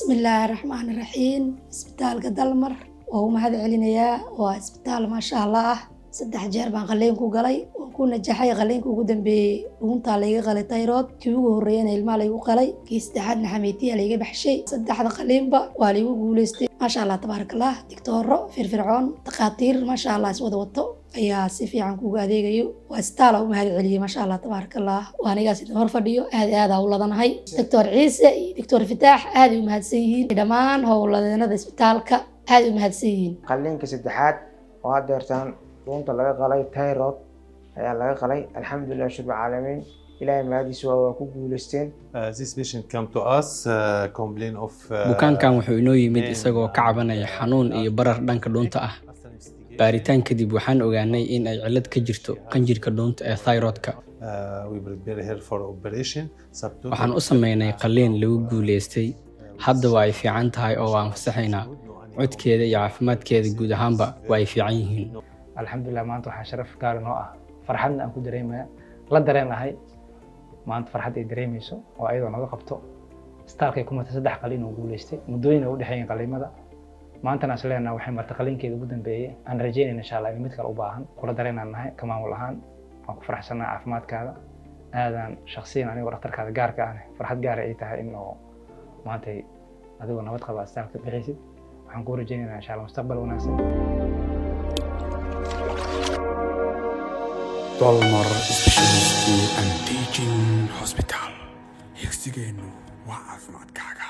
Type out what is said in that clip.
بسم الله الرحمن الرحيم. اسبتال قدلمر وهو مهد علينا واسبتال ما شاء الله 3 jeer baan qalliin ku galay oo ku najaxay qalliinka ugu dambeeyay dhuunta laga qalay thyroid kii ugu horeeyay ilmaha lagu qalay kii saddexaadna xamiitiya laga baxshay saddexda qalliinba waa lagu guuleystay ma sha Allah tabarakallah digtooro firfircoon dhaqaatiir ma sha Allah is wada wato ayaa si fiican kugu adeegayo waa isbitaal oo mahad celiyay ma sha Allah tabarakallah waa anigaas hor fadhiyo aad u ladanahay Dr. Ciise iyo Dr. Fataax aad u mahadsan yihiin dhamaan howladeennada isbitaalka aad u mahadsan yihiin qalliinka saddexaad oo adeertaan runta laga qalay thyroid ayaa laga qalay alxamdulillah shukr caalamiin ilaahay mahadiisa waa ku guuleysteen. This patient come to us complain of bukaankan wuxuu inoo yimid isagoo ka cabanaya xanuun iyo barar dhanka dhuunta ah baaritaan kadib waxaan ogaanay in ay cilad ka jirto qanjirka dhuunta ee thyroidka we prepare her for operation waxaan u sameynay qalliin lagu guuleystay hadda waa ay fiican tahay oo waan fasaxaynaa codkeeda iyo caafimaadkeeda guud ahaanba waa ay fiican yihiin. alxamdulillah maanta waxaa sharaf gaar noo ah farxadna aan ku dareemaya la dareenahay maanta farxad ay dareemayso oo ayadoo naga qabto istaalkay ku martay 3 qalliin oo guuleystay muddooyin u dhaxeeyay qalliimada maantana asleena waxay martay qalliinkeeda ugu dambeeyay aan rajeynayna insha Allah in mid kale u baahan kula dareenanahay ka maamul ahaan waan ku faraxsanahay caafimaadkaada aadan shakhsiyan aniga dhakhtarkaada gaarka ah farxad gaar ay tahay in oo maanta adigoo nabad qaba istaalka bixiysid waxaan ku rajeynayaa insha Allah mustaqbal wanaagsan. Dalmar Specialty and Teaching Hospital. Higsigeenu waa caafimaadkaaga.